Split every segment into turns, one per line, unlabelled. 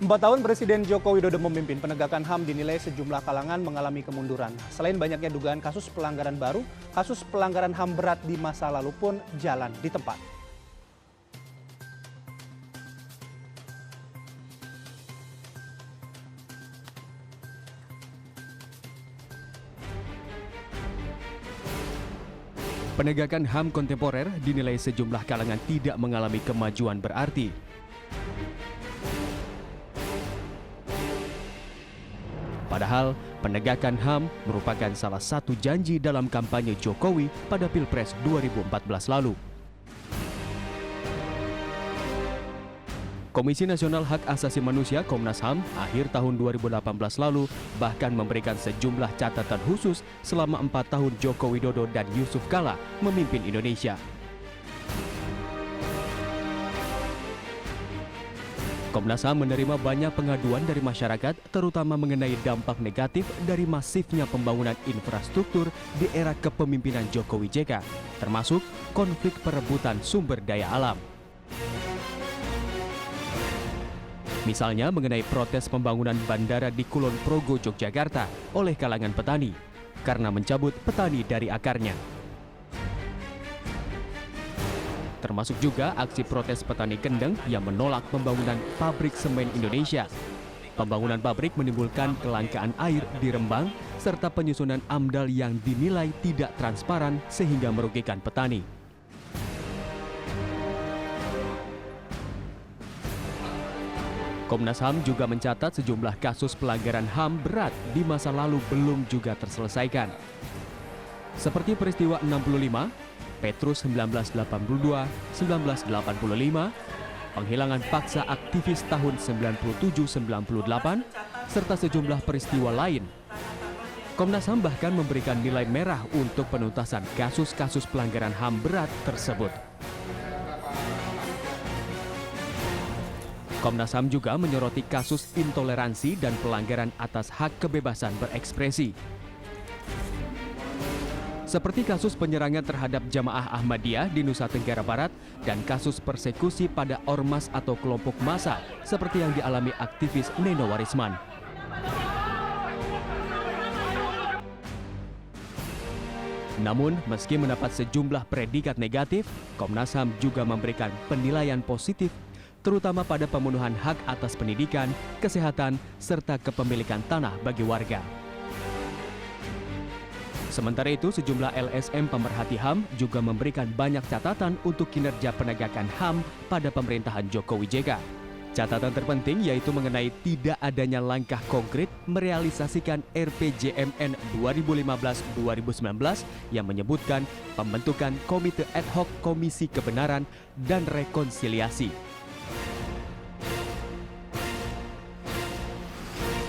4 tahun Presiden Joko Widodo memimpin, penegakan HAM dinilai sejumlah kalangan mengalami kemunduran. Selain banyaknya dugaan kasus pelanggaran baru, kasus pelanggaran HAM berat di masa lalu pun jalan di tempat.
Penegakan HAM kontemporer dinilai sejumlah kalangan tidak mengalami kemajuan berarti. Padahal, penegakan HAM merupakan salah satu janji dalam kampanye Jokowi pada Pilpres 2014 lalu. Komisi Nasional Hak Asasi Manusia Komnas HAM akhir tahun 2018 lalu bahkan memberikan sejumlah catatan khusus selama 4 tahun Joko Widodo dan Yusuf Kala memimpin Indonesia. Komnas HAM menerima banyak pengaduan dari masyarakat, terutama mengenai dampak negatif dari masifnya pembangunan infrastruktur di era kepemimpinan Jokowi JK, termasuk konflik perebutan sumber daya alam. Misalnya mengenai protes pembangunan bandara di Kulon Progo, Yogyakarta oleh kalangan petani, karena mencabut petani dari akarnya. Termasuk juga aksi protes petani Kendeng yang menolak pembangunan pabrik semen Indonesia. Pembangunan pabrik menimbulkan kelangkaan air di Rembang, serta penyusunan AMDAL yang dinilai tidak transparan sehingga merugikan petani. Komnas HAM juga mencatat sejumlah kasus pelanggaran HAM berat di masa lalu belum juga terselesaikan. Seperti peristiwa 65, Petrus 1982, 1985, penghilangan paksa aktivis tahun 97-98, serta sejumlah peristiwa lain. Komnas HAM bahkan memberikan nilai merah untuk penuntasan kasus-kasus pelanggaran HAM berat tersebut. Komnas HAM juga menyoroti kasus intoleransi dan pelanggaran atas hak kebebasan berekspresi. Seperti kasus penyerangan terhadap jamaah Ahmadiyah di Nusa Tenggara Barat dan kasus persekusi pada ormas atau kelompok massa seperti yang dialami aktivis Neno Warisman. Namun, meski mendapat sejumlah predikat negatif, Komnas HAM juga memberikan penilaian positif, terutama pada pemenuhan hak atas pendidikan, kesehatan, serta kepemilikan tanah bagi warga. Sementara itu, sejumlah LSM pemerhati HAM juga memberikan banyak catatan untuk kinerja penegakan HAM pada pemerintahan Jokowi JK. Catatan terpenting yaitu mengenai tidak adanya langkah konkret merealisasikan RPJMN 2015-2019 yang menyebutkan pembentukan Komite Ad Hoc Komisi Kebenaran dan Rekonsiliasi.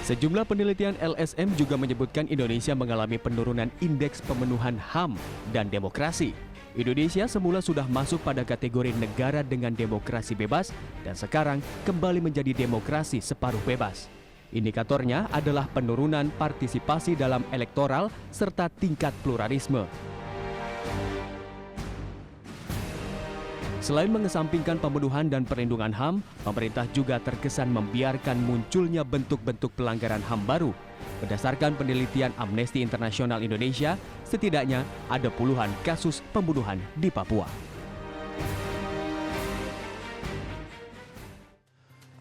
Sejumlah penelitian LSM juga menyebutkan Indonesia mengalami penurunan indeks pemenuhan HAM dan demokrasi. Indonesia semula sudah masuk pada kategori negara dengan demokrasi bebas dan sekarang kembali menjadi demokrasi separuh bebas. Indikatornya adalah penurunan partisipasi dalam elektoral serta tingkat pluralisme. Selain mengesampingkan pemenuhan dan perlindungan HAM, pemerintah juga terkesan membiarkan munculnya bentuk-bentuk pelanggaran HAM baru. Berdasarkan penelitian Amnesty International Indonesia, setidaknya ada puluhan kasus pembunuhan di Papua.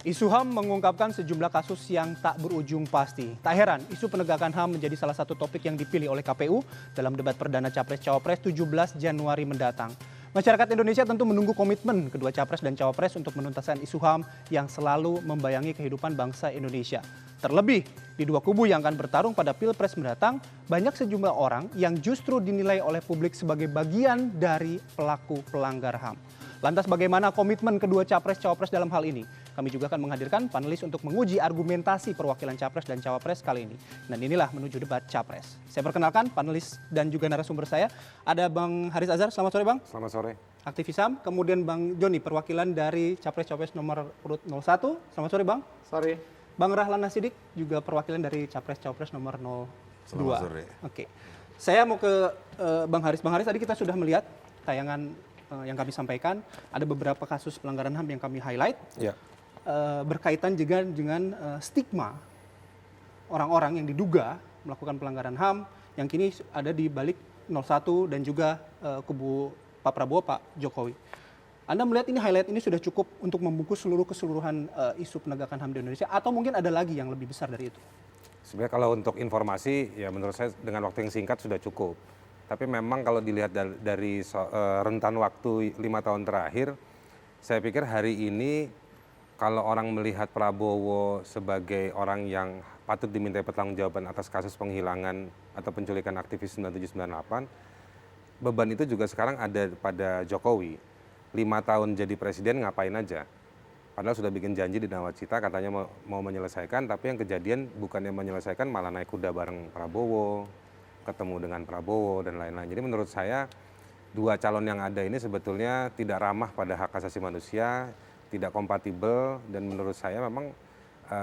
Isu HAM mengungkapkan sejumlah kasus yang tak berujung pasti. Tak heran, isu penegakan HAM menjadi salah satu topik yang dipilih oleh KPU dalam debat perdana Capres-Cawapres 17 Januari mendatang. Masyarakat Indonesia tentu menunggu komitmen kedua Capres dan Cawapres untuk menuntaskan isu HAM yang selalu membayangi kehidupan bangsa Indonesia. Terlebih, di dua kubu yang akan bertarung pada Pilpres mendatang, banyak sejumlah orang yang justru dinilai oleh publik sebagai bagian dari pelaku pelanggar HAM. Lantas bagaimana komitmen kedua Capres-Cawapres dalam hal ini? Kami juga akan menghadirkan panelis untuk menguji argumentasi perwakilan Capres dan Cawapres kali ini. Dan inilah menuju debat Capres. Saya perkenalkan panelis dan juga narasumber saya. Ada Bang Haris Azhar, selamat sore Bang.
Selamat sore.
Aktivis HAM, kemudian Bang Joni, perwakilan dari Capres-Cawapres nomor urut 01. Selamat sore Bang.
Sore.
Bang Rahlan Nasidik, juga perwakilan dari Capres-Cawapres nomor 02.
Selamat sore.
Oke. Saya mau ke Bang Haris. Bang Haris, tadi kita sudah melihat tayangan yang kami sampaikan, ada beberapa kasus pelanggaran HAM yang kami highlight.
Ya.
berkaitan juga dengan stigma orang-orang yang diduga melakukan pelanggaran HAM yang kini ada di balik 01 dan juga kubu Pak Prabowo, Pak Jokowi. Anda melihat ini highlight ini sudah cukup untuk membungkus keseluruhan isu penegakan HAM di Indonesia atau mungkin ada lagi yang lebih besar dari itu?
Sebenarnya kalau untuk informasi ya menurut saya dengan waktu yang singkat sudah cukup. Tapi memang kalau dilihat dari rentan waktu 5 tahun terakhir, saya pikir hari ini kalau orang melihat Prabowo sebagai orang yang patut dimintai pertanggungjawaban atas kasus penghilangan atau penculikan aktivis 9798, beban itu juga sekarang ada pada Jokowi. 5 tahun jadi presiden ngapain aja? Padahal sudah bikin janji di Nawacita katanya mau menyelesaikan, tapi yang kejadian bukannya menyelesaikan malah naik kuda bareng Prabowo, ketemu dengan Prabowo dan lain-lain. Jadi menurut saya dua calon yang ada ini sebetulnya tidak ramah pada hak asasi manusia, tidak kompatibel, dan menurut saya memang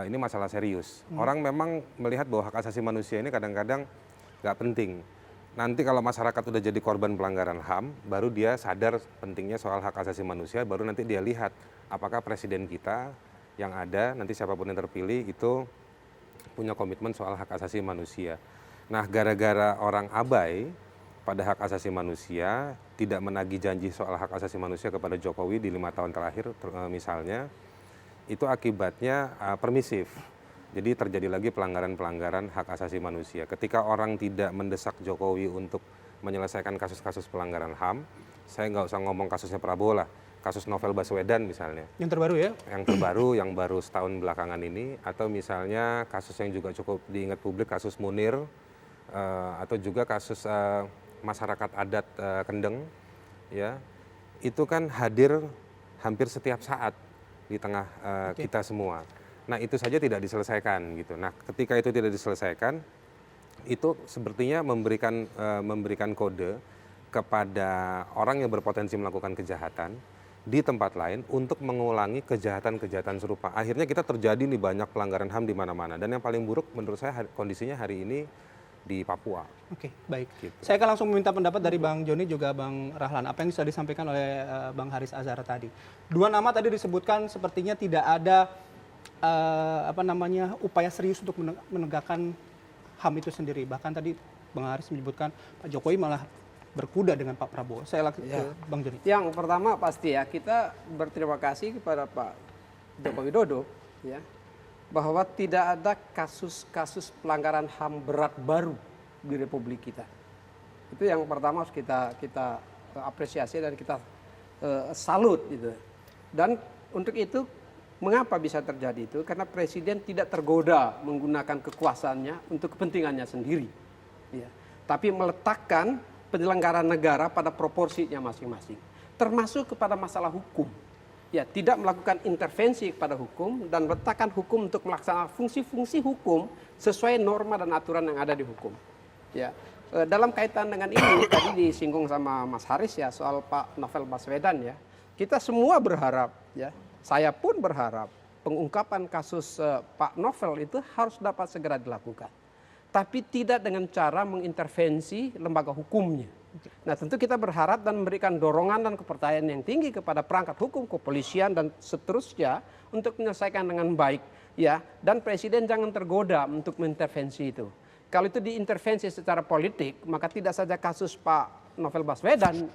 ini masalah serius. Orang memang melihat bahwa hak asasi manusia ini kadang-kadang nggak penting. Nanti kalau masyarakat udah jadi korban pelanggaran HAM, baru dia sadar pentingnya soal hak asasi manusia, baru nanti dia lihat apakah presiden kita yang ada, nanti siapapun yang terpilih itu punya komitmen soal hak asasi manusia. Nah, gara-gara orang abai pada hak asasi manusia, tidak menagih janji soal hak asasi manusia kepada Jokowi di 5 tahun terakhir misalnya, itu akibatnya permisif. Jadi terjadi lagi pelanggaran-pelanggaran hak asasi manusia. Ketika orang tidak mendesak Jokowi untuk menyelesaikan kasus-kasus pelanggaran HAM, saya nggak usah ngomong kasusnya Prabowo lah, kasus Novel Baswedan misalnya.
Yang terbaru ya?
Yang terbaru, yang baru setahun belakangan ini, atau misalnya kasus yang juga cukup diingat publik, kasus Munir, atau juga kasus masyarakat adat Kendeng, ya, itu kan hadir hampir setiap saat di tengah kita semua. Nah itu saja tidak diselesaikan gitu. Nah ketika itu tidak diselesaikan, itu sepertinya memberikan kode kepada orang yang berpotensi melakukan kejahatan di tempat lain untuk mengulangi kejahatan-kejahatan serupa. Akhirnya kita terjadi nih banyak pelanggaran HAM di mana-mana. Dan yang paling buruk menurut saya kondisinya hari ini di Papua.
Oke, baik.
Gitu.
Saya akan langsung meminta pendapat dari Bang Joni juga Bang Rahlan. Apa yang sudah disampaikan oleh Bang Haris Azhar tadi. Dua nama tadi disebutkan sepertinya tidak ada upaya serius untuk menegakkan HAM itu sendiri. Bahkan tadi Bang Haris menyebutkan Pak Jokowi malah berkuda dengan Pak Prabowo. Saya lagi ke Bang Joni.
Yang pertama pasti ya kita berterima kasih kepada Pak Joko Widodo ya bahwa tidak ada kasus-kasus pelanggaran HAM berat baru di Republik kita. Itu yang pertama harus kita apresiasi dan kita salut gitu. Dan untuk itu mengapa bisa terjadi itu? Karena presiden tidak tergoda menggunakan kekuasaannya untuk kepentingannya sendiri. Ya. Tapi meletakkan penyelenggaraan negara pada proporsinya masing-masing. Termasuk kepada masalah hukum. Ya, tidak melakukan intervensi kepada hukum dan meletakkan hukum untuk melaksanakan fungsi-fungsi hukum sesuai norma dan aturan yang ada di hukum. Ya. Dalam kaitan dengan ini tadi disinggung sama Mas Haris ya soal Pak Novel Baswedan ya. Kita semua berharap ya. Saya pun berharap pengungkapan kasus Pak Novel itu harus dapat segera dilakukan. Tapi tidak dengan cara mengintervensi lembaga hukumnya. Nah tentu kita berharap dan memberikan dorongan dan kepercayaan yang tinggi kepada perangkat hukum, kepolisian dan seterusnya untuk menyelesaikan dengan baik. Ya, dan presiden jangan tergoda untuk mengintervensi itu. Kalau itu diintervensi secara politik, maka tidak saja kasus Pak Novel Baswedan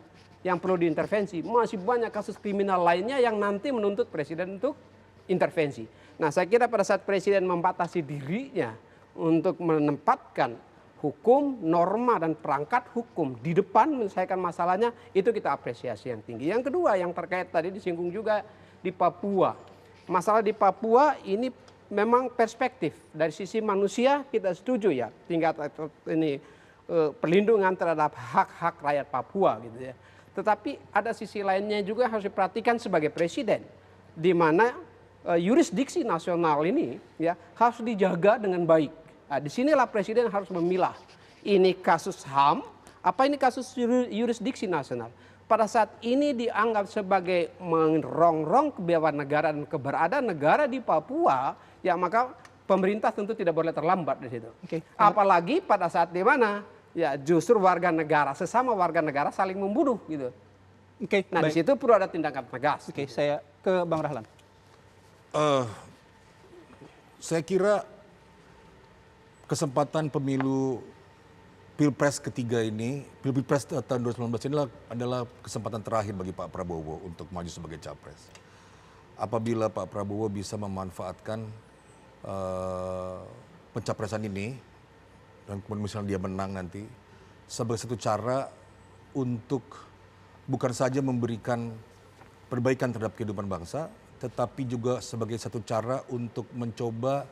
yang perlu diintervensi, masih banyak kasus kriminal lainnya yang nanti menuntut presiden untuk intervensi. Nah saya kira pada saat presiden membatasi dirinya untuk menempatkan hukum, norma dan perangkat hukum di depan menyelesaikan masalahnya, itu kita apresiasi yang tinggi. Yang kedua yang terkait tadi disinggung juga di Papua. Masalah di Papua ini memang perspektif dari sisi manusia kita setuju ya tingkat ini perlindungan terhadap hak-hak rakyat Papua gitu ya. Tetapi ada sisi lainnya juga harus diperhatikan sebagai presiden, di mana yurisdiksi nasional ini ya harus dijaga dengan baik. Nah, disinilah presiden harus memilah. Ini kasus HAM, apa ini kasus yurisdiksi nasional. Pada saat ini dianggap sebagai merongrong kebebasan negara dan keberadaan negara di Papua, ya maka pemerintah tentu tidak boleh terlambat di situ. Okay. Apalagi pada saat di mana ya justru warga negara, sesama warga negara saling membunuh gitu.
Okay,
nah di situ perlu ada tindakan tegas.
Oke, saya ke Bang Rahlan.
Eh, saya kira kesempatan pemilu Pilpres ketiga ini, Pilpres tahun 2019 ini adalah kesempatan terakhir bagi Pak Prabowo untuk maju sebagai capres. Apabila Pak Prabowo bisa memanfaatkan pencapresan ini, dan kemudian misalnya dia menang nanti, sebagai satu cara untuk bukan saja memberikan perbaikan terhadap kehidupan bangsa, tetapi juga sebagai satu cara untuk mencoba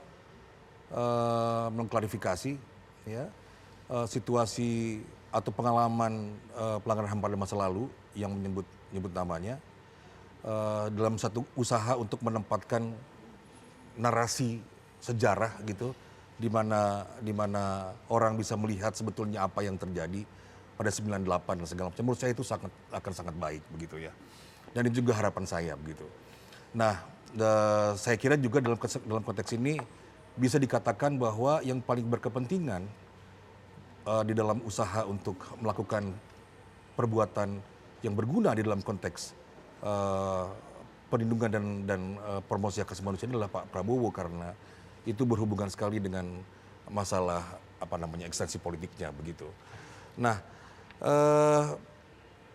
mengklarifikasi ya, situasi atau pengalaman pelanggaran HAM pada masa lalu yang menyebut namanya, dalam satu usaha untuk menempatkan narasi sejarah gitu, di mana orang bisa melihat sebetulnya apa yang terjadi pada 98 dan segala macam. Menurut saya itu akan sangat baik begitu ya. Dan itu juga harapan saya begitu. Nah, saya kira juga dalam konteks ini bisa dikatakan bahwa yang paling berkepentingan di dalam usaha untuk melakukan perbuatan yang berguna di dalam konteks perlindungan dan promosi hak asasi manusia adalah Pak Prabowo, karena itu berhubungan sekali dengan masalah ekstensi politiknya begitu. Nah,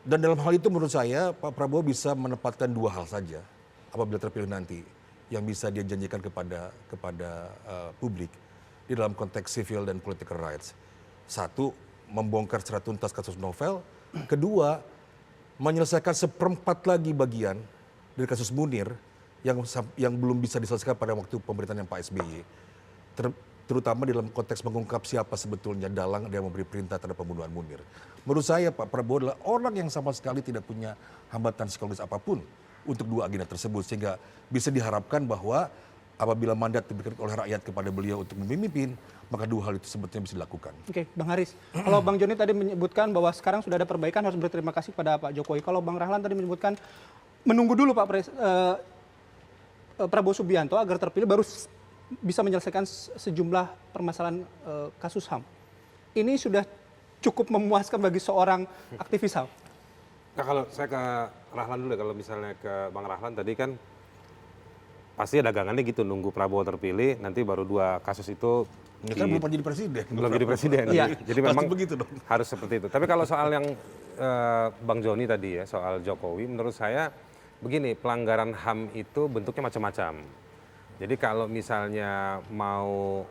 dan dalam hal itu menurut saya Pak Prabowo bisa menempatkan dua hal saja apabila terpilih nanti yang bisa dia janjikan kepada publik di dalam konteks civil dan political rights. Satu, membongkar secara tuntas kasus novel. Kedua, menyelesaikan seperempat lagi bagian dari kasus Munir yang belum bisa diselesaikan pada waktu pemerintahan Pak SBY. Terutama dalam konteks mengungkap siapa sebetulnya dalang yang memberi perintah terhadap pembunuhan Munir. Menurut saya Pak Prabowo adalah orang yang sama sekali tidak punya hambatan psikologis apapun untuk dua agenda tersebut, sehingga bisa diharapkan bahwa apabila mandat diberikan oleh rakyat kepada beliau untuk memimpin, maka dua hal itu sebetulnya bisa dilakukan.
Oke, Bang Haris. Kalau Bang Joni tadi menyebutkan bahwa sekarang sudah ada perbaikan, harus berterima kasih pada Pak Jokowi. Kalau Bang Rahlan tadi menyebutkan menunggu dulu Prabowo Subianto agar terpilih baru bisa menyelesaikan sejumlah permasalahan kasus HAM. Ini sudah cukup memuaskan bagi seorang aktivis HAM.
Nah, kalau saya ke Rahlan dulu, kalau misalnya ke Bang Rahlan tadi kan pasti dagangannya gitu, nunggu Prabowo terpilih, nanti baru dua kasus itu
Kan belum jadi presiden.
belum jadi presiden.
Iya.
Jadi memang
begitu dong.
harus seperti itu. Tapi kalau soal yang Bang Joni tadi ya, soal Jokowi, menurut saya begini, pelanggaran HAM itu bentuknya macam-macam. Jadi kalau misalnya mau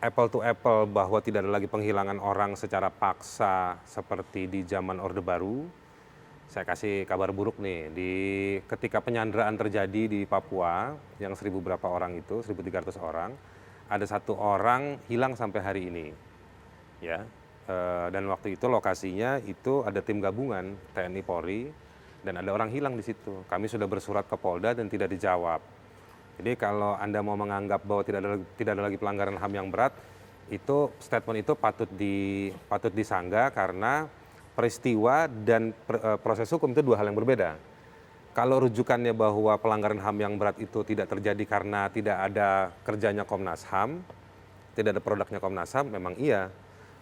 apple to apple bahwa tidak ada lagi penghilangan orang secara paksa seperti di zaman Orde Baru, saya kasih kabar buruk nih, ketika penyanderaan terjadi di Papua yang 1.000 berapa orang itu, 1.300 orang, ada satu orang hilang sampai hari ini, ya. Dan waktu itu lokasinya itu ada tim gabungan TNI Polri dan ada orang hilang di situ. Kami sudah bersurat ke Polda dan tidak dijawab. Jadi kalau Anda mau menganggap bahwa tidak ada lagi pelanggaran HAM yang berat, itu statement itu patut disanggah karena peristiwa dan proses hukum itu dua hal yang berbeda. Kalau rujukannya bahwa pelanggaran HAM yang berat itu tidak terjadi karena tidak ada kerjanya Komnas HAM, tidak ada produknya Komnas HAM, memang iya.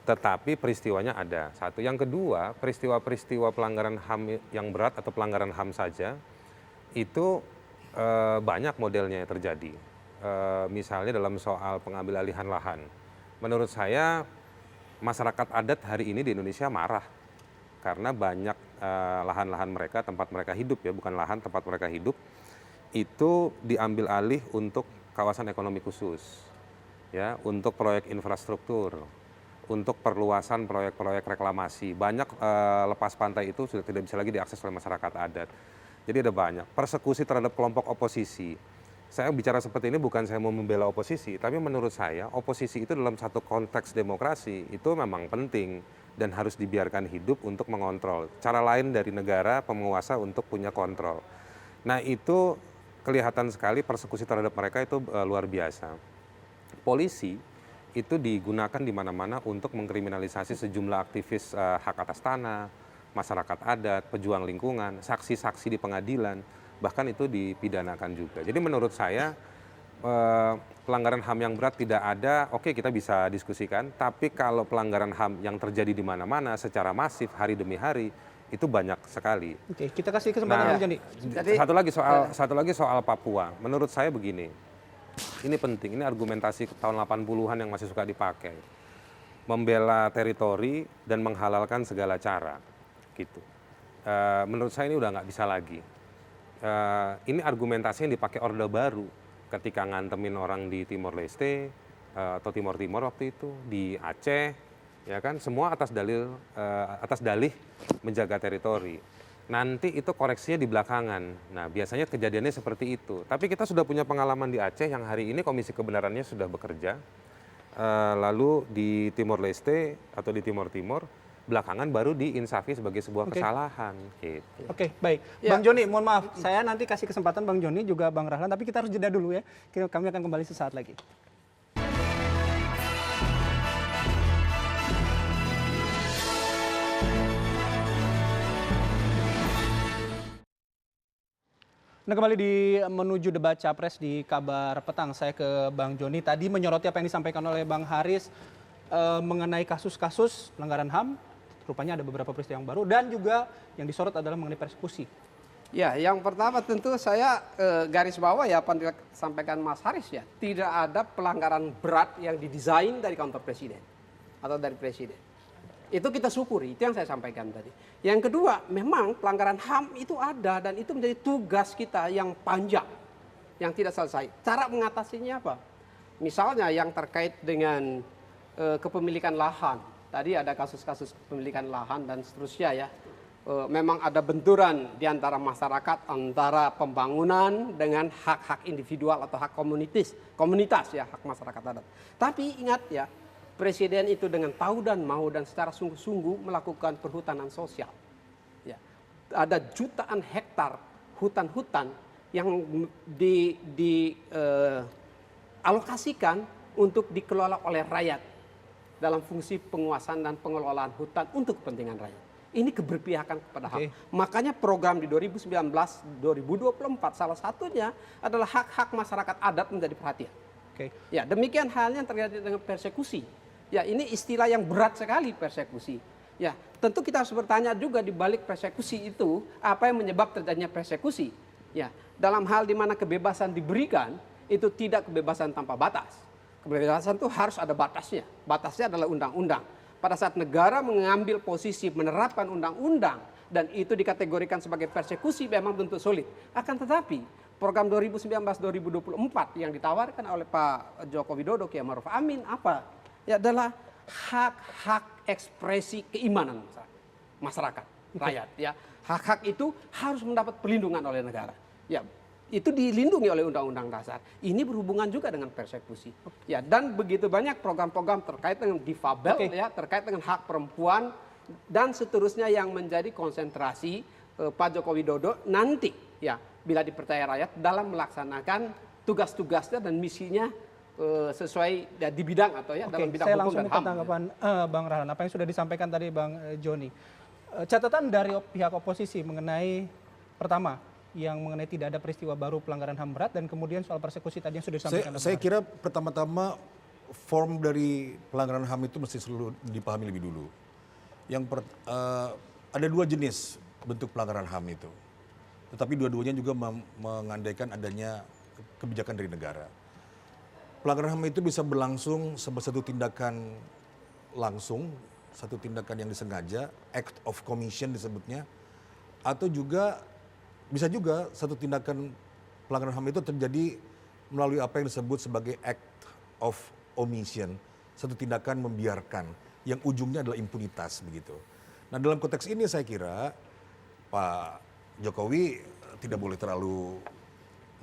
Tetapi peristiwanya ada. Satu. Yang kedua, peristiwa pelanggaran HAM yang berat atau pelanggaran HAM saja, itu banyak modelnya yang terjadi. Misalnya dalam soal pengambil alihan lahan. Menurut saya, masyarakat adat hari ini di Indonesia marah. Karena banyak lahan-lahan mereka, tempat mereka hidup ya, bukan lahan, tempat mereka hidup, itu diambil alih untuk kawasan ekonomi khusus, ya, untuk proyek infrastruktur, untuk perluasan proyek-proyek reklamasi. Banyak lepas pantai itu sudah tidak bisa lagi diakses oleh masyarakat adat. Jadi ada banyak persekusi terhadap kelompok oposisi. Saya bicara seperti ini bukan saya mau membela oposisi, tapi menurut saya oposisi itu dalam satu konteks demokrasi itu memang penting dan harus dibiarkan hidup untuk mengontrol. Cara lain dari negara penguasa untuk punya kontrol. Nah itu kelihatan sekali persekusi terhadap mereka itu luar biasa. Polisi itu digunakan di mana-mana untuk mengkriminalisasi sejumlah aktivis hak atas tanah, masyarakat adat, pejuang lingkungan, saksi-saksi di pengadilan, bahkan itu dipidanakan juga. Jadi menurut saya pelanggaran HAM yang berat tidak ada, oke kita bisa diskusikan, tapi kalau pelanggaran HAM yang terjadi di mana-mana secara masif hari demi hari, itu banyak sekali.
Oke, kita kasih kesempatan
Nah,
Bang Joni.
Jadi-
satu lagi soal Papua. Menurut saya begini, ini penting, ini argumentasi tahun 80-an yang masih suka dipakai. Membela teritori dan menghalalkan segala cara, gitu. Menurut saya ini udah nggak bisa lagi. Ini argumentasi yang dipakai Orde Baru ketika ngantemin orang di Timor Leste atau Timor waktu itu, di Aceh, ya kan, semua atas dalih menjaga teritori. Nanti itu koreksinya di belakangan. Nah, biasanya kejadiannya seperti itu. Tapi kita sudah punya pengalaman di Aceh yang hari ini Komisi Kebenarannya sudah bekerja. Lalu di Timor Leste atau di Timor, belakangan baru diinsafi sebagai sebuah kesalahan. Gitu.
Oke, baik.
Ya.
Bang Joni, mohon maaf, saya nanti kasih kesempatan Bang Joni juga Bang Rahlan, tapi kita harus jeda dulu ya. Kami akan kembali sesaat lagi. Nah, kembali di menuju debat Capres di Kabar Petang, saya ke Bang Joni. Tadi menyoroti apa yang disampaikan oleh Bang Haris mengenai kasus-kasus pelanggaran HAM. Rupanya ada beberapa peristiwa yang baru dan juga yang disorot adalah mengenai persekusi.
Ya, yang pertama tentu saya garis bawah ya apa yang disampaikan Mas Haris ya. Tidak ada pelanggaran berat yang didesain dari kantor presiden atau dari presiden. Itu kita syukuri, itu yang saya sampaikan tadi. Yang kedua, memang pelanggaran HAM itu ada dan itu menjadi tugas kita yang panjang, yang tidak selesai. Cara mengatasinya apa? Misalnya yang terkait dengan kepemilikan lahan. Tadi ada kasus-kasus kepemilikan lahan dan seterusnya ya. Memang ada benturan di antara masyarakat, antara pembangunan dengan hak-hak individual atau hak komunitas ya, hak masyarakat adat. Tapi ingat ya, Presiden itu dengan tahu dan mau dan secara sungguh-sungguh melakukan perhutanan sosial. Ya. Ada jutaan hektar hutan-hutan yang dialokasikan untuk dikelola oleh rakyat dalam fungsi penguasaan dan pengelolaan hutan untuk kepentingan rakyat. Ini keberpihakan kepada HAM. Makanya program di 2019-2024 salah satunya adalah hak-hak masyarakat adat menjadi perhatian. Ya, demikian halnya yang terjadi dengan persekusi. Ya, ini istilah yang berat sekali, persekusi. Ya, tentu kita harus bertanya juga di balik persekusi itu, apa yang menyebab terjadinya persekusi. Ya, dalam hal di mana kebebasan diberikan, itu tidak kebebasan tanpa batas. Kebebasan itu harus ada batasnya. Batasnya adalah undang-undang. Pada saat negara mengambil posisi menerapkan undang-undang, dan itu dikategorikan sebagai persekusi, memang tentu sulit. Akan tetapi, program 2019-2024 yang ditawarkan oleh Pak Joko Widodo, Kiai Maruf Amin, apa? Ya adalah hak-hak ekspresi keimanan masyarakat, rakyat. Ya, hak-hak itu harus mendapat perlindungan oleh negara. Ya, itu dilindungi oleh Undang-Undang Dasar. Ini berhubungan juga dengan persekusi. Ya, dan begitu banyak program-program terkait dengan difabel, ya, terkait dengan hak perempuan dan seterusnya yang menjadi konsentrasi Pak Joko Widodo nanti, ya, bila dipercaya rakyat dalam melaksanakan tugas-tugasnya dan misinya sesuai ya, di bidang atau ya dalam bidang
saya
hukum
langsung
dan
minta
HAM.
tanggapan Bang Rahlan, apa yang sudah disampaikan tadi Bang Joni. Catatan dari pihak oposisi mengenai pertama yang mengenai tidak ada peristiwa baru pelanggaran HAM berat dan kemudian soal persekusi tadi yang sudah disampaikan.
Saya kira pertama-tama form dari pelanggaran HAM itu mesti selalu dipahami lebih dulu. Ada dua jenis bentuk pelanggaran HAM itu, tetapi dua-duanya juga mengandaikan adanya kebijakan dari negara. Pelanggaran HAM itu bisa berlangsung sebagai satu tindakan langsung, satu tindakan yang disengaja, act of commission disebutnya, atau juga bisa juga satu tindakan pelanggaran HAM itu terjadi melalui apa yang disebut sebagai act of omission, satu tindakan membiarkan, yang ujungnya adalah impunitas begitu. Nah, dalam konteks ini saya kira Pak Jokowi tidak boleh terlalu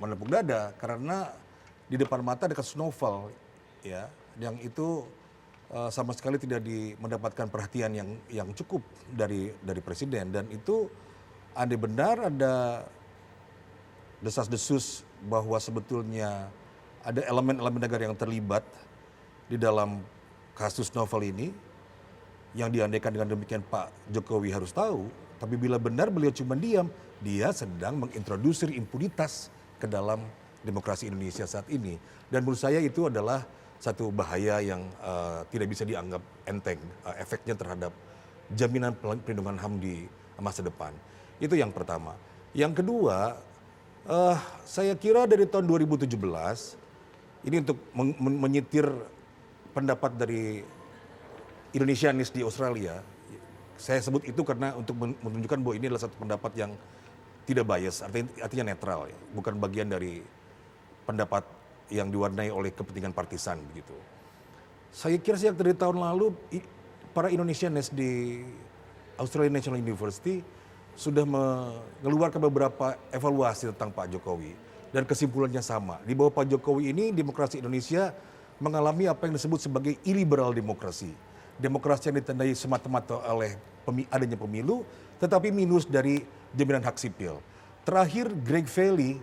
menepuk dada karena di depan mata ada kasus novel, ya, yang itu sama sekali tidak mendapatkan perhatian yang cukup dari presiden, dan itu andai benar ada desas-desus bahwa sebetulnya ada elemen-elemen negara yang terlibat di dalam kasus novel ini, yang diandaikan dengan demikian Pak Jokowi harus tahu, tapi bila benar beliau cuma diam, dia sedang mengintrodusir impunitas ke dalam demokrasi Indonesia saat ini. Dan menurut saya itu adalah satu bahaya yang tidak bisa dianggap enteng efeknya terhadap jaminan perlindungan HAM di masa depan. Itu yang pertama. Yang kedua, saya kira dari tahun 2017 ini untuk menyitir pendapat dari Indonesianis di Australia. Saya sebut itu karena untuk menunjukkan bahwa ini adalah satu pendapat yang tidak bias, artinya netral, ya. Bukan bagian dari pendapat yang diwarnai oleh kepentingan partisan begitu. Saya kira sejak dari tahun lalu para Indonesianis di Australian National University sudah mengeluarkan beberapa evaluasi tentang Pak Jokowi dan kesimpulannya sama. Di bawah Pak Jokowi ini demokrasi Indonesia mengalami apa yang disebut sebagai illiberal demokrasi. Demokrasi yang ditandai semata-mata oleh adanya pemilu, tetapi minus dari jaminan hak sipil. Terakhir Greg Valley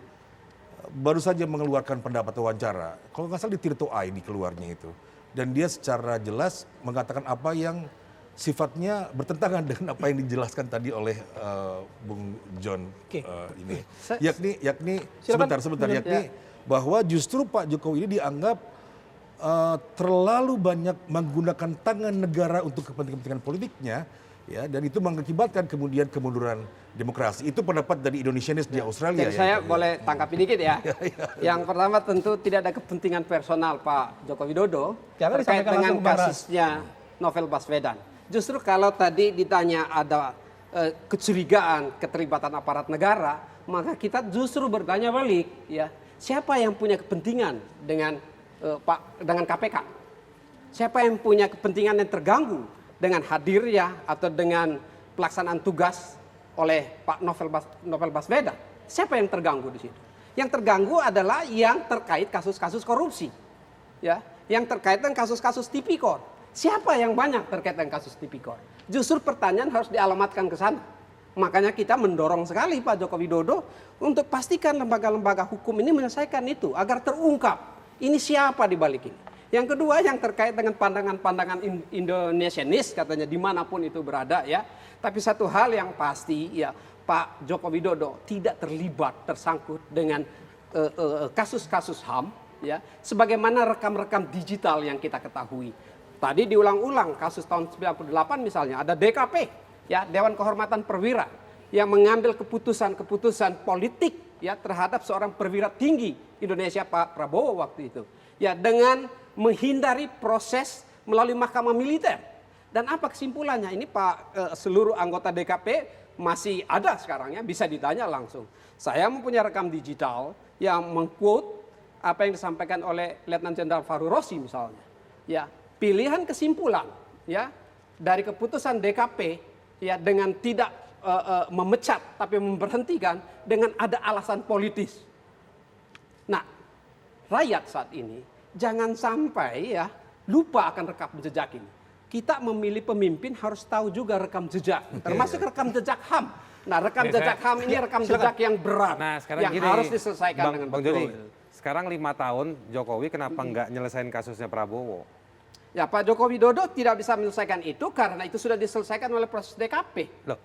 baru saja mengeluarkan pendapat wawancara, kalau nggak salah di Tirto AI dikeluarnya itu. Dan dia secara jelas mengatakan apa yang sifatnya bertentangan dengan apa yang dijelaskan tadi oleh Bung John ini. Yakni sebentar, yakni bahwa justru Pak Jokowi ini dianggap terlalu banyak menggunakan tangan negara untuk kepentingan politiknya, ya, dan itu mengakibatkan kemudian kemunduran demokrasi. Itu pendapat dari Indonesianis di Australia.
Jadi saya boleh tangkapi dikit ya. Yang pertama tentu tidak ada kepentingan personal Pak Joko Widodo terkait dengan kasusnya Novel Baswedan. Justru kalau tadi ditanya ada kecurigaan keterlibatan aparat negara, maka kita justru bertanya balik, ya, siapa yang punya kepentingan dengan dengan KPK? Siapa yang punya kepentingan yang terganggu dengan hadirnya atau dengan pelaksanaan tugas oleh Pak Novel Baswedan? Siapa yang terganggu di situ? Yang terganggu adalah yang terkait kasus-kasus korupsi, ya, yang terkait dengan kasus-kasus tipikor. Siapa yang banyak terkait dengan kasus tipikor? Justru pertanyaan harus dialamatkan ke sana. Makanya kita mendorong sekali Pak Joko Widodo untuk pastikan lembaga-lembaga hukum ini menyelesaikan itu agar terungkap. Ini siapa di balik ini? Yang kedua yang terkait dengan pandangan-pandangan Indonesianis katanya dimanapun itu berada, ya. Tapi satu hal yang pasti, ya, Pak Joko Widodo tidak terlibat tersangkut dengan kasus-kasus HAM, ya, sebagaimana rekam-rekam digital yang kita ketahui. Tadi diulang-ulang kasus tahun 98 misalnya ada DKP, ya, Dewan Kehormatan Perwira, yang mengambil keputusan-keputusan politik, ya, terhadap seorang perwira tinggi Indonesia Pak Prabowo waktu itu, ya, dengan menghindari proses melalui mahkamah militer. Dan apa kesimpulannya? Ini seluruh anggota DKP masih ada sekarang, ya, bisa ditanya langsung. Saya mempunyai rekam digital yang mengquote apa yang disampaikan oleh Letnan Jenderal Fahru Rosi misalnya, ya, pilihan kesimpulan, ya, dari keputusan DKP, ya, dengan tidak memecat tapi memberhentikan dengan ada alasan politis. Nah, rakyat saat ini jangan sampai, ya, lupa akan rekam jejak ini. Kita memilih pemimpin harus tahu juga rekam jejak, termasuk rekam jejak HAM. Nah, rekam jejak HAM ini rekam jejak yang berat, yang gini, harus diselesaikan dengan betul.
Jody, sekarang 5 tahun Jokowi kenapa nggak nyelesain kasusnya Prabowo?
Ya, Pak Joko Widodo tidak bisa menyelesaikan itu karena itu sudah diselesaikan oleh proses DKP.
Loh,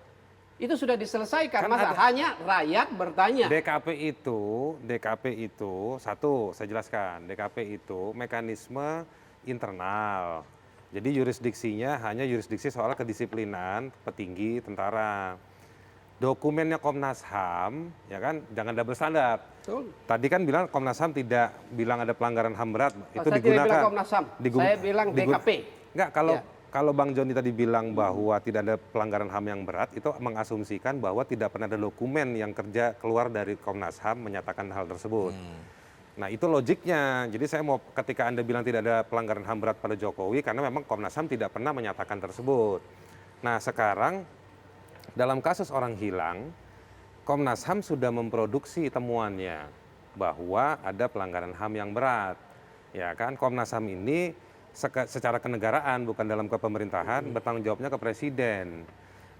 itu sudah diselesaikan,
kan
hanya rakyat bertanya.
DKP itu satu, saya jelaskan, DKP itu mekanisme internal. Jadi jurisdiksinya hanya jurisdiksi soal kedisiplinan petinggi tentara. Dokumennya Komnas HAM, ya kan, jangan double standar.
Betul.
Tadi kan bilang Komnas HAM tidak bilang ada pelanggaran HAM berat, itu
saya
digunakan.
Tidak bilang Komnas HAM, saya bilang DKP.
Enggak, kalau Bang Joni tadi bilang bahwa tidak ada pelanggaran HAM yang berat, itu mengasumsikan bahwa tidak pernah ada dokumen yang keluar dari Komnas HAM menyatakan hal tersebut. Nah, itu logiknya. Jadi saya mau, ketika Anda bilang tidak ada pelanggaran HAM berat pada Jokowi, karena memang Komnas HAM tidak pernah menyatakan tersebut. Nah, sekarang dalam kasus orang hilang, Komnas HAM sudah memproduksi temuannya bahwa ada pelanggaran HAM yang berat. Ya kan, Komnas HAM ini secara kenegaraan, bukan dalam kepemerintahan, bertanggung jawabnya ke Presiden.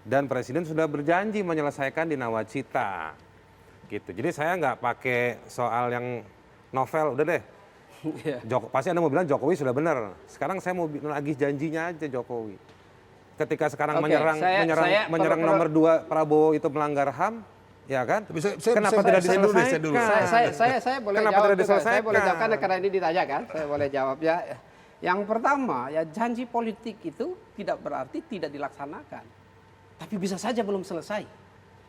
Dan Presiden sudah berjanji menyelesaikan di Nawacita. Gitu. Jadi saya nggak pakai soal yang novel, udah deh. Pasti Anda mau bilang Jokowi sudah benar. Sekarang saya mau lagi janjinya aja Jokowi. Ketika sekarang menyerang nomor 2 Prabowo itu melanggar HAM, ya kan?
Tapi
kenapa tidak diselesaikan?
Saya boleh jawab. Saya boleh jawab karena ini ditanya kan. Saya boleh jawab, ya. Yang pertama, ya, janji politik itu tidak berarti tidak dilaksanakan. tapi bisa saja belum selesai.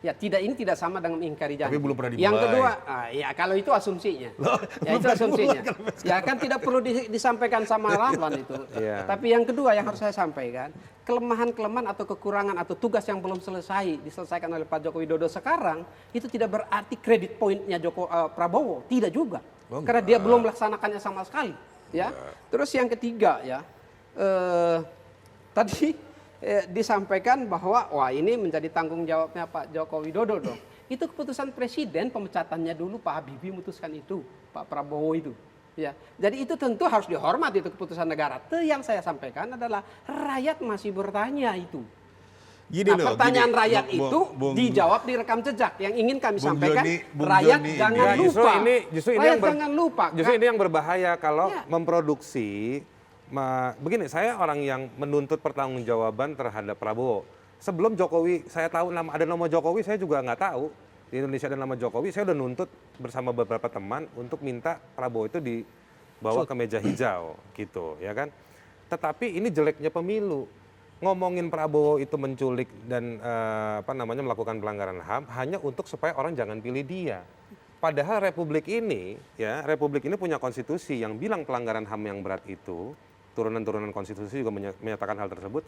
Ya ini tidak sama dengan mengingkari janji.
Tapi belum pernah dimulai.
Yang kedua, ya kalau itu asumsinya. Ya itu asumsinya. Ya kan tidak perlu disampaikan sama Rahlan itu.
Iya.
Tapi yang kedua yang harus saya sampaikan, kelemahan-kelemahan atau kekurangan atau tugas yang belum selesai diselesaikan oleh Pak Joko Widodo sekarang itu tidak berarti kredit poinnya Prabowo, tidak juga. Karena dia belum melaksanakannya sama sekali. Ya. Terus yang ketiga ya, tadi disampaikan bahwa wah ini menjadi tanggung jawabnya Pak Joko Widodo dong. Itu keputusan presiden pemecatannya dulu Pak Habibie memutuskan itu, Pak Prabowo itu. Ya, jadi itu tentu harus dihormati itu keputusan negara. Itu yang saya sampaikan adalah rakyat masih bertanya itu.
Gini
nah,
loh,
pertanyaan
gini,
rakyat itu dijawab di rekam jejak. Yang ingin kami sampaikan, rakyat jangan
Ya,
lupa.
Justru ini
Rakyat
yang
jangan lupa.
Justru ini yang berbahaya kalau
Ya.
memproduksi. Begini, saya orang yang menuntut pertanggungjawaban terhadap Prabowo. Sebelum Jokowi, saya tahu ada nama Jokowi, saya juga nggak tahu. Di Indonesia ada nama Jokowi, saya udah nuntut bersama beberapa teman untuk minta Prabowo itu dibawa ke meja hijau, gitu, ya kan? Tetapi ini jeleknya pemilu. Ngomongin Prabowo itu menculik dan melakukan pelanggaran HAM hanya untuk supaya orang jangan pilih dia. Padahal Republik ini punya konstitusi yang bilang pelanggaran HAM yang berat itu, turunan-turunan konstitusi juga menyatakan hal tersebut,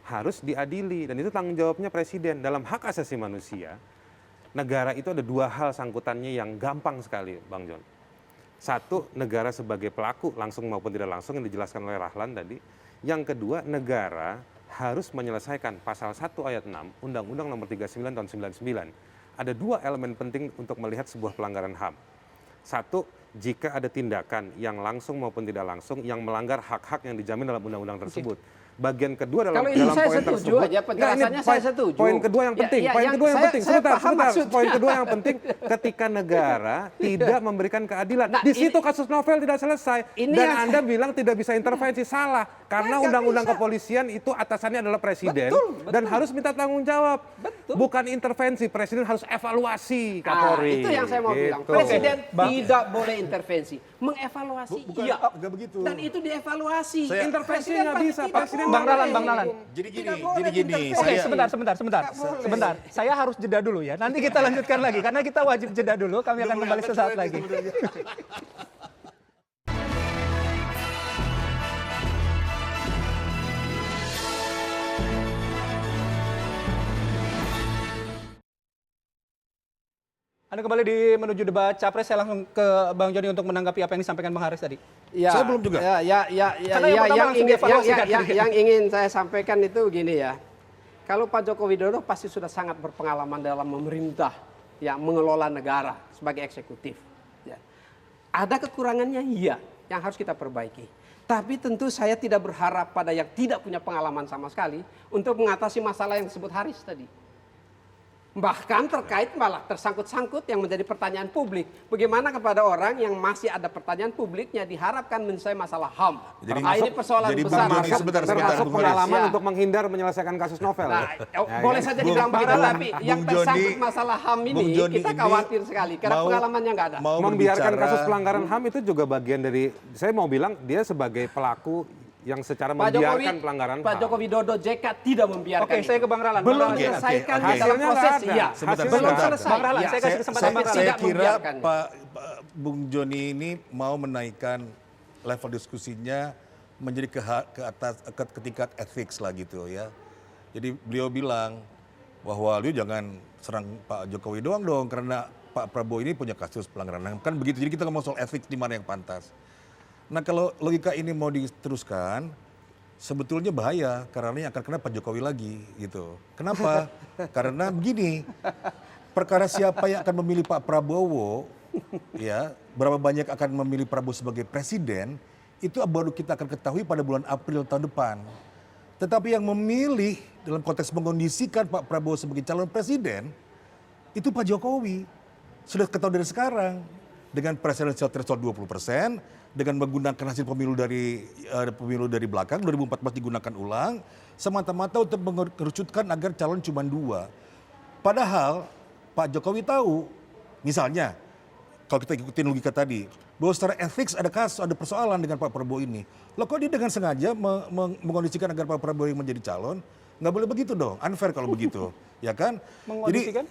harus diadili. Dan itu tanggung jawabnya presiden. Dalam hak asasi manusia, negara itu ada dua hal sangkutannya yang gampang sekali, Bang John. Satu, negara sebagai pelaku, langsung maupun tidak langsung, yang dijelaskan oleh Rahlan tadi. Yang kedua, negara harus menyelesaikan pasal 1 ayat 6, Undang-Undang nomor 39 tahun 99. Ada dua elemen penting untuk melihat sebuah pelanggaran HAM. Satu, jika ada tindakan yang langsung maupun tidak langsung yang melanggar hak-hak yang dijamin dalam undang-undang tersebut. Bagian kedua dalam
Kalau ini saya
poin
setuju
tersebut.
aja, penjelasannya saya setuju.
Poin kedua yang penting, sebentar. Poin kedua yang penting, ketika negara tidak memberikan keadilan.
Nah,
di situ kasus novel tidak selesai. Dan Anda bilang tidak bisa intervensi, salah. Karena undang-undang kepolisian itu atasannya adalah presiden.
Betul.
Dan harus minta tanggung jawab.
Betul.
Bukan intervensi, presiden harus evaluasi Kapolri.
Itu yang saya mau bilang.
Gitu.
Presiden tidak boleh intervensi. Mengevaluasi, iya.
Enggak begitu.
Dan itu dievaluasi.
Intervensi nggak bisa, presiden
Bang Rahlan.
Jadi
Oke,
gini, saya
sebentar. Saya harus jeda dulu ya. Nanti kita lanjutkan lagi karena kita wajib jeda dulu. Kami akan kembali sesaat lagi. Anda kembali di menuju debat Capres. Saya langsung ke Bang Joni untuk menanggapi apa yang disampaikan Bang Haris tadi.
Ya,
Saya belum juga.
Karena yang pertama langsung dievaluasi kan.
Yang ingin saya sampaikan itu gini ya. Kalau Pak Joko Widodo pasti sudah sangat berpengalaman dalam memerintah, ya, mengelola negara sebagai eksekutif. Ya. Ada kekurangannya, iya, yang harus kita perbaiki. Tapi tentu saya tidak berharap pada yang tidak punya pengalaman sama sekali untuk mengatasi masalah yang disebut Haris tadi. Bahkan terkait malah tersangkut-sangkut yang menjadi pertanyaan publik. Bagaimana kepada orang yang masih ada pertanyaan publiknya diharapkan menyelesaikan masalah HAM. Ini persoalan besar.
Termasuk pengalaman untuk menghindar menyelesaikan kasus novel.
Nah, boleh saja dibilang begitu, tapi yang tersangkut masalah HAM ini kita khawatir sekali karena pengalamannya nggak ada.
Membiarkan kasus pelanggaran HAM itu juga bagian dari, saya mau bilang dia sebagai pelaku yang secara membiarkan pelanggaran HAM.
Pak Joko Widodo JK tidak membiarkan.
Oke, saya ke Bang Rahlan.
Belum menyelesaikan dalam proses. Iya, belum selesai.
Bang Rahlan, saya kasih kesempatan Bang Rahlan.
Saya kira Pak Bung Joni ini mau menaikkan level diskusinya menjadi ke tingkat ethics lah gitu ya. Jadi beliau bilang bahwa lu jangan serang Pak Jokowi doang dong karena Pak Prabowo ini punya kasus pelanggaran HAM. Kan begitu. Jadi kita ngomong soal ethics di mana yang pantas. Nah kalau logika ini mau diteruskan, sebetulnya bahaya karena ini akan kena Pak Jokowi lagi gitu. Kenapa? Karena begini, perkara siapa yang akan memilih Pak Prabowo, ya berapa banyak akan memilih Prabowo sebagai presiden, itu baru kita akan ketahui pada bulan April tahun depan. Tetapi yang memilih dalam konteks mengkondisikan Pak Prabowo sebagai calon presiden, itu Pak Jokowi. Sudah ketahui dari sekarang. Dengan presidential threshold 20%, dengan menggunakan hasil pemilu dari belakang 2014 digunakan ulang, semata-mata untuk mengerucutkan agar calon cuma 2. Padahal Pak Jokowi tahu, misalnya kalau kita ikutin logika tadi, bahwa secara etik ada persoalan dengan Pak Prabowo ini. Loh kok dia dengan sengaja mengkondisikan agar Pak Prabowo yang menjadi calon, Nggak boleh begitu dong, unfair kalau begitu. Ya kan? Jadi
Mengondisikan?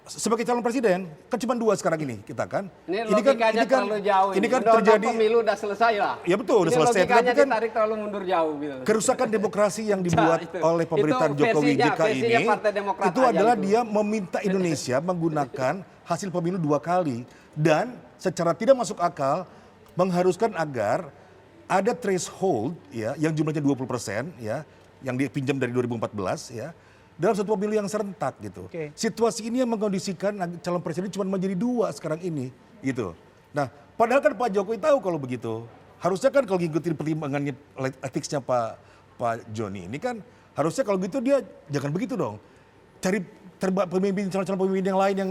sebagai calon presiden kan cuma 2 sekarang ini kita kan.
Ini logikanya terlalu jauh.
Ini kan
Undang-undang
terjadi.
pemilu udah selesai lah.
Ya betul, udah
Ini
selesai.
logikanya
Tapi kan
ditarik terlalu mundur jauh. Gitu.
kerusakan demokrasi yang dibuat
Itu.
oleh pemerintahan
Itu
Jokowi
versinya-
JK
versinya
ini
Partai Demokrat
itu
aja
adalah
itu.
dia meminta Indonesia menggunakan hasil pemilu 2 kali dan secara tidak masuk akal mengharuskan agar ada threshold ya yang jumlahnya 20% ya yang dipinjam dari 2014 ya dalam satu pemilu yang serentak gitu.
Oke.
Situasi ini yang mengkondisikan calon presiden cuma menjadi 2 sekarang ini gitu. Nah, padahal kan Pak Jokowi tahu kalau begitu. Harusnya kan kalau ngikutin pertimbangannya etiknya Pak Joni ini kan harusnya kalau gitu dia jangan begitu dong. Cari pemimpin calon pemimpin yang lain yang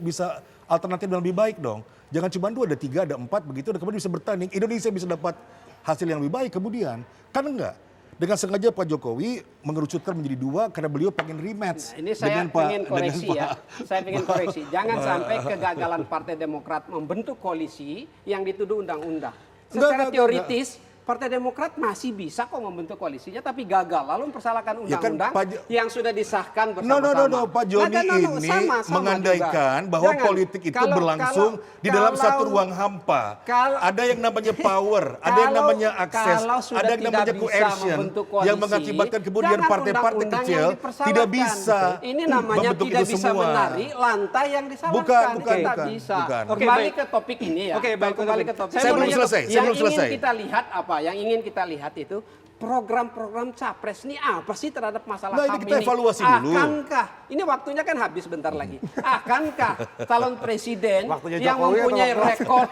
bisa alternatif dan lebih baik dong. Jangan cuma 2, ada 3, ada 4 begitu dan kemudian bisa bertanding. Indonesia bisa dapat hasil yang lebih baik kemudian. Kan enggak. Dengan sengaja Pak Jokowi mengerucutkan menjadi 2 karena beliau pengen rematch.
Nah, ini saya ingin koreksi ya. Saya ingin koreksi. Jangan sampai kegagalan Partai Demokrat membentuk koalisi yang dituduh undang-undang. Secara teoritis, Partai Demokrat masih bisa kok membentuk koalisinya, tapi gagal. Lalu mempersalahkan
Ya kan,
undang-undang yang sudah disahkan bersama-sama.
No, Pak Joni ini mengandaikan
juga.
bahwa
Jangan.
politik itu berlangsung di dalam satu ruang hampa. Ada yang namanya power, ada yang namanya akses, ada yang namanya coercion yang mengakibatkan kemudian partai-partai kecil tidak bisa
ini namanya
membentuk
tidak
itu
bisa
semua.
menari lantai yang disalahkan.
Bukan,
Tidak bisa.
bukan.
Oke,
Kembali
baik.
ke topik ini ya.
Oke, baik,
Kembali ke topik.
Saya belum
ini.
selesai, saya belum selesai.
Yang ingin kita lihat apa? Yang ingin kita lihat itu program-program capres ini apa sih terhadap masalah
Nah,
HAM
ini kita evaluasi dulu.
Akankah, ini waktunya kan habis bentar lagi. Akankah calon presiden
Waktunya
yang
Jokowi atau
mempunyai
waktu-
rekor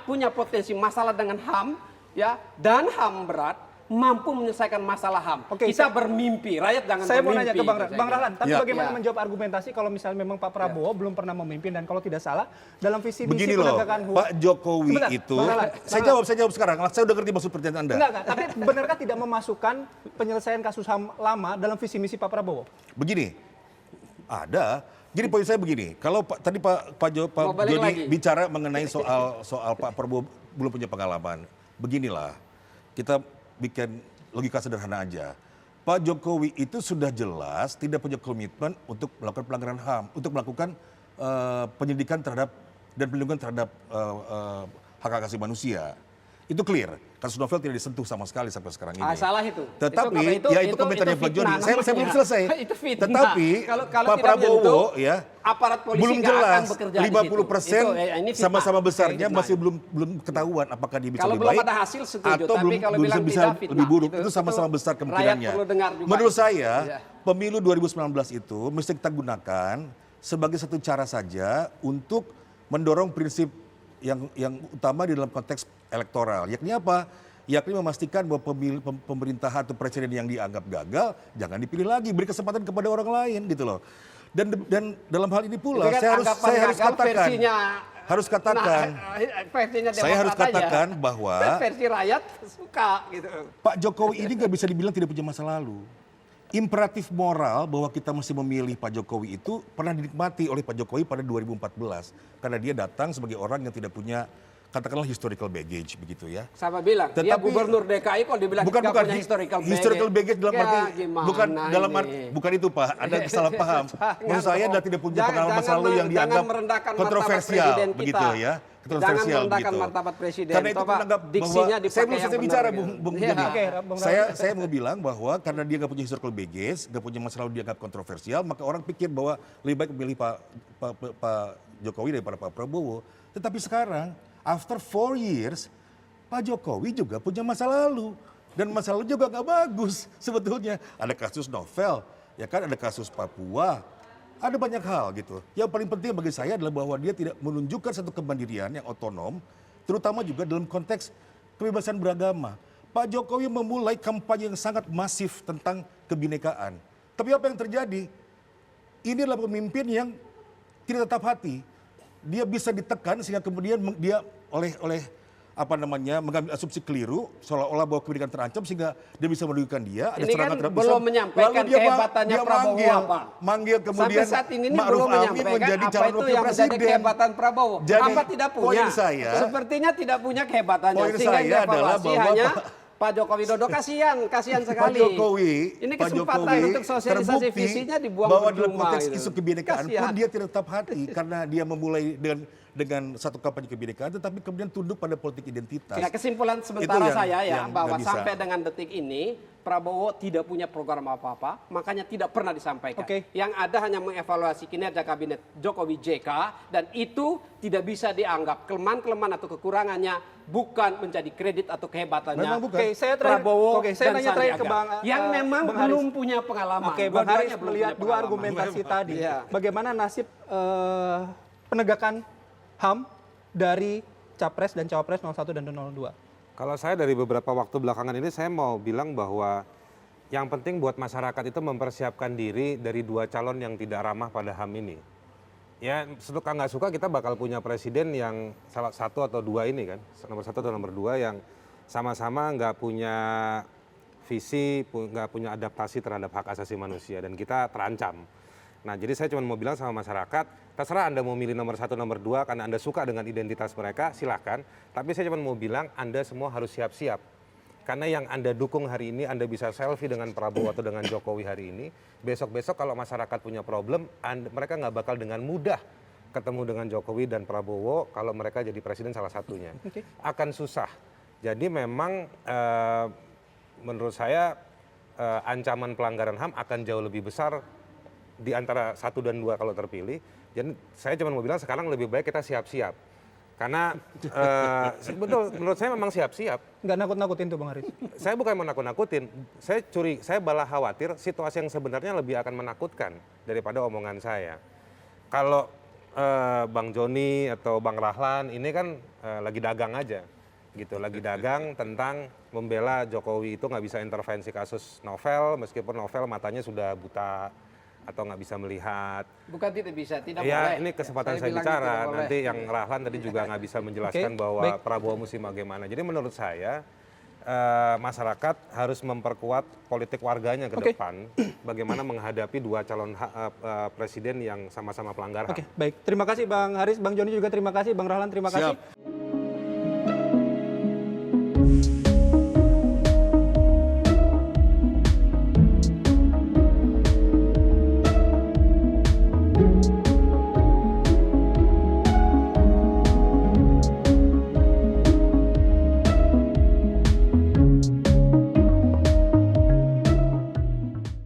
punya potensi masalah dengan HAM ya dan HAM berat mampu menyelesaikan masalah HAM.
Oke,
Kita bermimpi, rakyat jangan
Saya mau
bermimpi.
nanya ke Bang
saya
Bang
kira.
Rahlan, tapi
Ya.
bagaimana
Ya.
menjawab argumentasi kalau misalnya memang Pak Prabowo belum pernah memimpin dan kalau tidak salah dalam visi misi
Begini loh,
penegakan hukum.
Pak Jokowi
Sebentar,
itu,
Bang Rahlan,
saya jawab sekarang, saya udah ngerti maksud pertanyaan Anda.
Enggak, tapi benarkah tidak memasukkan penyelesaian kasus HAM lama dalam visi misi Pak Prabowo?
Begini, ada. Jadi poin saya begini, kalau tadi Pak
Mau balik
Joni
lagi.
bicara mengenai soal Pak Prabowo belum punya pengalaman, beginilah kita bikin logika sederhana aja. Pak Jokowi itu sudah jelas tidak punya komitmen untuk melakukan pelanggaran HAM, untuk melakukan penyidikan terhadap dan perlindungan terhadap hak asasi manusia. Itu clear. Kasus novel tidak disentuh sama sekali sampai sekarang ini.
Salah itu.
Tetapi itu komentarnya Pak Joni.
fitnah
Saya belum
namanya.
selesai.
Itu fitnah.
Tetapi
Kalau
Pak
tidak
Prabowo
menyentuh,
ya
aparat polisi
belum
nggak akan
jelas
bekerja di
50%
situ. Ini fitnah.
sama-sama besarnya
Fitnah.
masih belum ketahuan apakah dia bisa
Kalau
lebih
belum
baik
ada hasil, setuju.
atau
Tapi
belum
kalau
bisa
bilang tidak, fitnah.
lebih buruk.
Itu
Itu sama-sama besar
rakyat
kemungkinannya.
perlu dengar juga.
Menurut
Iya.
saya pemilu 2019 itu mesti kita gunakan sebagai satu cara saja untuk mendorong prinsip yang utama di dalam konteks elektoral. Yakni apa? Yakni memastikan bahwa pemerintahan atau presiden yang dianggap gagal jangan dipilih lagi, beri kesempatan kepada orang lain gitu loh. Dan dalam hal ini pula
Itu kan
saya
anggapan
harus
gagal
katakan
versinya
saya harus
Demokrat aja.
katakan bahwa
versi rakyat suka gitu.
Pak Jokowi ini nggak bisa dibilang tidak punya masa lalu. Imperatif moral bahwa kita mesti memilih Pak Jokowi itu pernah dinikmati oleh Pak Jokowi pada 2014 karena dia datang sebagai orang yang tidak punya katakanlah historical baggage begitu ya.
Sama bilang, dia
Tetapi-
gubernur DKI kok dibilang
Bukan
nggak punya historical baggage.
dalam
Ya,
arti
gimana
bukan dalam
ini?
arti bukan itu Pak, ada salah paham. Menurut saya adalah tidak punya pengalaman masa lalu yang dianggap
merendahkan martabat
kontroversial
presiden kita.
begitu ya.
Jangan
Kontroversial
merendahkan
begitu.
martabat presiden.
Karena itu
Coba
menganggap bahwa
diksinya
saya
dipakai
belum
yang
selesai
benar
bicara
gitu.
Bung
Iya.
Joni.
Oke, Bung Rahlan.
Saya mau bilang bahwa karena dia nggak punya historical baggage, nggak punya masa lalu dianggap kontroversial, maka orang pikir bahwa lebih baik memilih Pak Jokowi daripada Pak Prabowo. Tetapi sekarang, after 4 years, Pak Jokowi juga punya masa lalu. Dan masa lalu juga nggak bagus sebetulnya. Ada kasus novel, ya kan, ada kasus Papua, ada banyak hal gitu. Yang paling penting bagi saya adalah bahwa dia tidak menunjukkan satu kemandirian yang otonom, terutama juga dalam konteks kebebasan beragama. Pak Jokowi memulai kampanye yang sangat masif tentang kebinekaan. Tapi apa yang terjadi? Ini adalah pemimpin yang tidak tetap hati. Dia bisa ditekan sehingga kemudian dia oleh mengambil asumsi keliru seolah-olah bahwa kebinekaan terancam sehingga dia bisa merugikan dia. Ada
Ini
serangan
kan
terhadap
belum
Islam.
menyampaikan
Lalu dia
kehebatannya Prabowo apa.
Manggil kemudian
Sampai saat ini
Ma'ruf
belum
Amin
menyampaikan
menjadi
apa
calon
itu
wakil
yang menjadi
presiden.
kehebatan Prabowo.
Jadi,
Apa tidak punya?
poin saya-
Sepertinya tidak punya kehebatannya.
Poin
Sehingga
saya adalah
dievaluasi
bahwa
hanya Pak Joko Widodo kasihan sekali.
Pak Jokowi,
Ini
Pak
kesempatan
Jokowi
untuk sosialisasi
terbukti
visinya dibuang
bahwa dalam
percuma
konteks
gitu.
isu kebinekaan pun
Kasihan.
dia tidak tetap hati karena dia memulai dengan satu kampanye kebinekaan, tetapi kemudian tunduk pada politik identitas.
Nah, kesimpulan sementara
Itu
saya ya
yang
bahwa
nggak bisa.
sampai dengan detik ini Prabowo tidak punya program apa-apa, makanya tidak pernah disampaikan.
Oke.
Yang ada hanya mengevaluasi kinerja kabinet Jokowi JK dan itu tidak bisa dianggap kelemahan-kelemahan atau kekurangannya bukan menjadi kredit atau kehebatannya
Memang bukan.
Oke, saya terakhir,
Prabowo
oke, saya
dan
nanya terakhir ke
Sandiaga.
Bang
yang memang
Bang Haris.
belum punya pengalaman.
Oke, Bang
Dua-duanya
Haris
belum
melihat
punya
dua
pengalaman.
argumentasi tadi.
Iya.
Bagaimana nasib penegakan HAM dari Capres dan Cawapres 01 dan 02?
Kalau saya dari beberapa waktu belakangan ini saya mau bilang bahwa yang penting buat masyarakat itu mempersiapkan diri dari dua calon yang tidak ramah pada HAM ini. Ya suka nggak suka kita bakal punya presiden yang salah satu atau dua ini kan, nomor satu atau nomor dua yang sama-sama nggak punya visi, nggak punya adaptasi terhadap hak asasi manusia dan kita terancam. Nah jadi saya cuma mau bilang sama masyarakat, terserah Anda mau milih nomor satu, nomor dua karena Anda suka dengan identitas mereka, silakan. Tapi saya cuma mau bilang Anda semua harus siap-siap. Karena yang Anda dukung hari ini, Anda bisa selfie dengan Prabowo atau dengan Jokowi hari ini. Besok-besok kalau masyarakat punya problem, mereka nggak bakal dengan mudah ketemu dengan Jokowi dan Prabowo kalau mereka jadi presiden salah satunya. Akan susah. Jadi memang menurut saya ancaman pelanggaran HAM akan jauh lebih besar di antara 1 dan 2 kalau terpilih. Jadi saya cuma mau bilang sekarang lebih baik kita siap-siap. Karena betul menurut saya memang siap-siap.
Nggak nakut-nakutin tuh Bang Haris?
Saya bukan mau nakut-nakutin, saya malah khawatir situasi yang sebenarnya lebih akan menakutkan daripada omongan saya. Kalau Bang Joni atau Bang Rahlan ini kan lagi dagang aja, gitu, lagi dagang tentang membela Jokowi itu nggak bisa intervensi kasus novel, meskipun novel matanya sudah buta atau nggak bisa melihat.
Bukan tidak bisa, tidak boleh.
Ya ini kesempatan saya
bilang
bicara,
tidak boleh.
nanti yang Rahlan tadi juga nggak bisa menjelaskan bahwa
baik.
Prabowo mesti bagaimana. Jadi menurut saya masyarakat harus memperkuat politik warganya ke depan, bagaimana menghadapi dua calon presiden yang sama-sama pelanggar HAM.
Oke, baik. Terima kasih Bang Haris, Bang Joni juga terima kasih, Bang Rahlan terima kasih.